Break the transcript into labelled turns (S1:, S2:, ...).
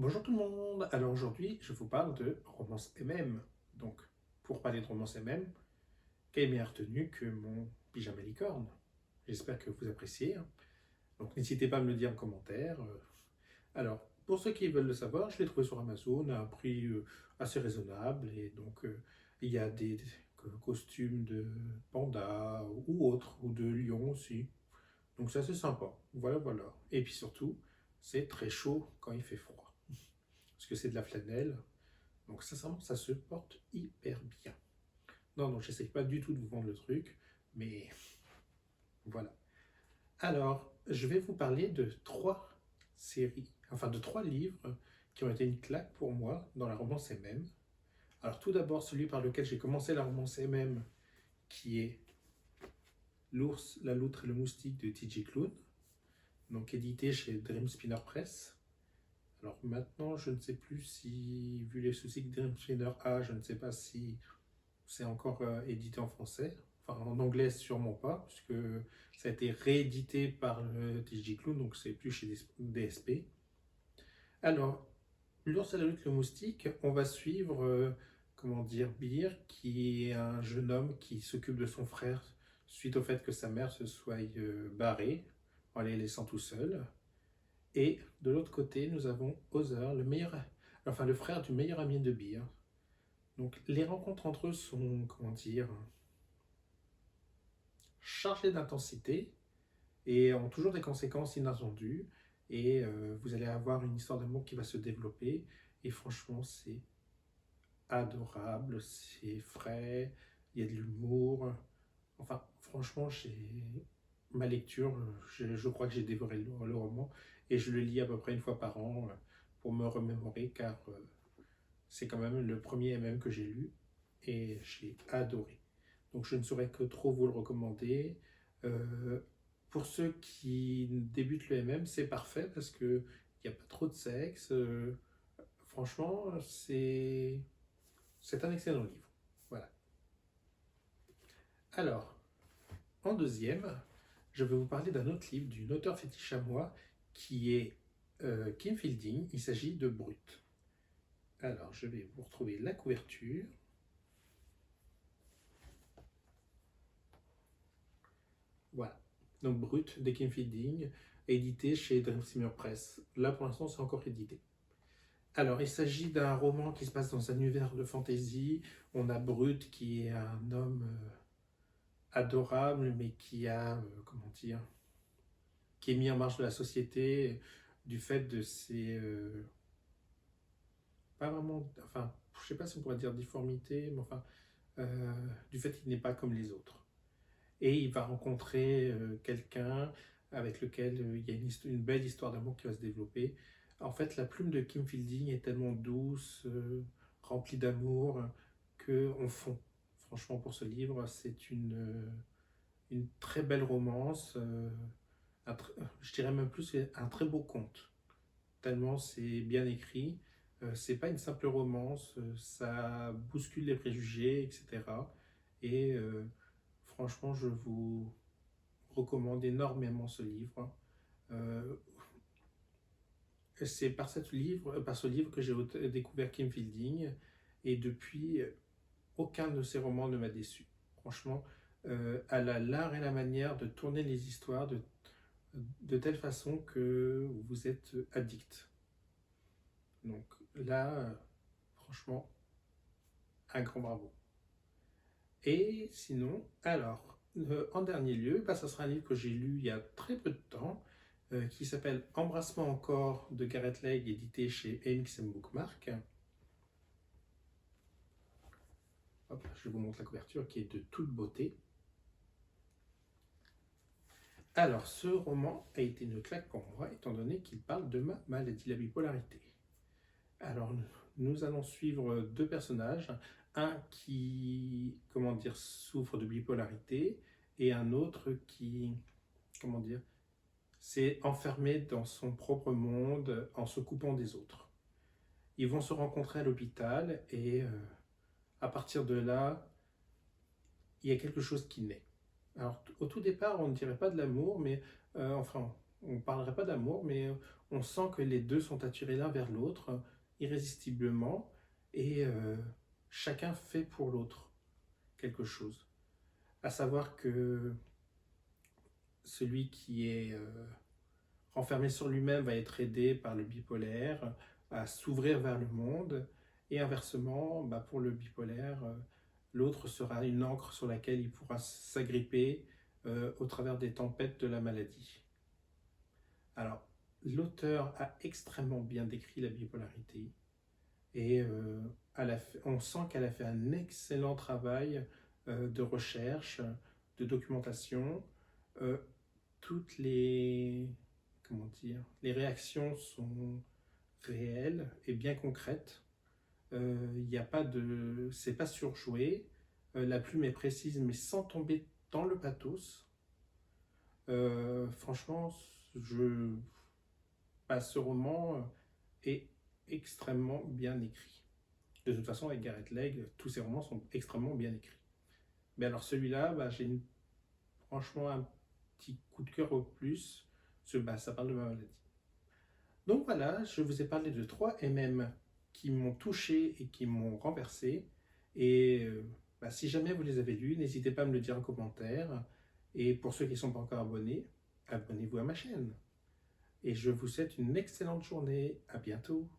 S1: Bonjour tout le monde. Alors aujourd'hui, je vous parle de romance MM. Donc, pour parler de romance MM, quelle meilleure tenue que mon pyjama licorne? J'espère que vous appréciez, hein. Donc, n'hésitez pas à me le dire en commentaire. Alors, pour ceux qui veulent le savoir, je l'ai trouvé sur Amazon à un prix assez raisonnable. Et donc, il y a des costumes de panda ou autres, ou de lion aussi. Donc, c'est assez sympa. Voilà, voilà. Et puis surtout, c'est très chaud quand il fait froid, parce que c'est de la flanelle. Donc sincèrement, ça se porte hyper bien. Non, non, j'essaye pas du tout de vous vendre le truc, mais voilà. Alors, je vais vous parler de trois séries, enfin de trois livres qui ont été une claque pour moi dans la romance MM. Alors tout d'abord, celui par lequel j'ai commencé la romance MM, qui est L'ours, la loutre et le moustique de T.J. Klune, donc édité chez Dream Spinner Press. Alors maintenant, je ne sais plus si, vu les soucis que Dream Spinner a, je ne sais pas si c'est encore édité en français. Enfin, en anglais, sûrement pas, puisque ça a été réédité par le TJ Klune, donc c'est plus chez DSP. Alors, L'ours à la lutte, le moustique, on va suivre, comment dire, Bir, qui est un jeune homme qui s'occupe de son frère suite au fait que sa mère se soit barrée, en les laissant tout seul. Et de l'autre côté, nous avons Other, enfin le frère du meilleur ami de Bir. Donc les rencontres entre eux sont, comment dire, chargées d'intensité et ont toujours des conséquences inattendues. Et vous allez avoir une histoire d'amour qui va se développer. Et franchement, c'est adorable, c'est frais, il y a de l'humour. Enfin, franchement, ma lecture, je crois que j'ai dévoré le roman et je le lis à peu près une fois par an pour me remémorer, car c'est quand même le premier MM que j'ai lu et j'ai adoré. Donc je ne saurais que trop vous le recommander. Euh, pour ceux qui débutent le MM, c'est parfait parce qu'il n'y a pas trop de sexe. Franchement, c'est un excellent livre. Voilà. Alors, en deuxième, je vais vous parler d'un autre livre, d'une auteure fétiche à moi, qui est Kim Fielding. Il s'agit de Brut. Alors, je vais vous retrouver la couverture. Voilà. Donc Brut de Kim Fielding, édité chez Dream Simmer Press. Là, pour l'instant, c'est encore édité. Alors, il s'agit d'un roman qui se passe dans un univers de fantasy. On a Brut qui est un homme adorable, mais qui a, comment dire, qui est mis en marge de la société du fait de ses, pas vraiment, enfin, je sais pas si on pourrait dire difformité, mais enfin, du fait qu'il n'est pas comme les autres. Et il va rencontrer quelqu'un avec lequel il y a une belle histoire d'amour qui va se développer. En fait, la plume de Kim Fielding est tellement douce, remplie d'amour, qu'on fond. Franchement, pour ce livre, c'est une très belle romance, je dirais même plus un très beau conte, tellement c'est bien écrit. C'est pas une simple romance, ça bouscule les préjugés, etc. Et franchement, je vous recommande énormément ce livre. Euh, c'est par ce livre que j'ai découvert Kim Fielding, et depuis, aucun de ses romans ne m'a déçu. Franchement, elle a l'art et la manière de tourner les histoires de telle façon que vous êtes addict. Donc là, franchement, un grand bravo. Et sinon, alors, en dernier lieu, bah, ça sera un livre que j'ai lu il y a très peu de temps, qui s'appelle Embrassement encore de Gareth Legg, édité chez AMXM Bookmark. Hop, je vous montre la couverture qui est de toute beauté. Alors, ce roman a été une claque pour moi, étant donné qu'il parle de ma maladie, la bipolarité. Alors, nous allons suivre deux personnages, un qui, comment dire, souffre de bipolarité, et un autre qui, comment dire, s'est enfermé dans son propre monde en se coupant des autres. Ils vont se rencontrer à l'hôpital et à partir de là, il y a quelque chose qui naît. Alors, au tout départ, on ne dirait pas de l'amour, mais enfin, on ne parlerait pas d'amour, mais on sent que les deux sont attirés l'un vers l'autre, irrésistiblement, et chacun fait pour l'autre quelque chose. À savoir que celui qui est renfermé sur lui-même va être aidé par le bipolaire à s'ouvrir vers le monde, et inversement, bah, pour le bipolaire, l'autre sera une ancre sur laquelle il pourra s'agripper au travers des tempêtes de la maladie. Alors, l'auteur a extrêmement bien décrit la bipolarité, et on sent qu'elle a fait un excellent travail de recherche, de documentation. Euh, toutes les, comment dire, les réactions sont réelles et bien concrètes. Il n'y a pas de, c'est pas surjoué. La plume est précise, mais sans tomber dans le pathos. Franchement, ce roman est extrêmement bien écrit. De toute façon, avec Gareth Legg, tous ses romans sont extrêmement bien écrits. Mais alors celui-là, bah, franchement un petit coup de cœur au plus. Bah, ça parle de ma maladie. Donc voilà, je vous ai parlé de 3 MM qui m'ont touché et qui m'ont renversé. Et bah, si jamais vous les avez lus, n'hésitez pas à me le dire en commentaire. Et pour ceux qui ne sont pas encore abonnés, abonnez-vous à ma chaîne. Et je vous souhaite une excellente journée. À bientôt.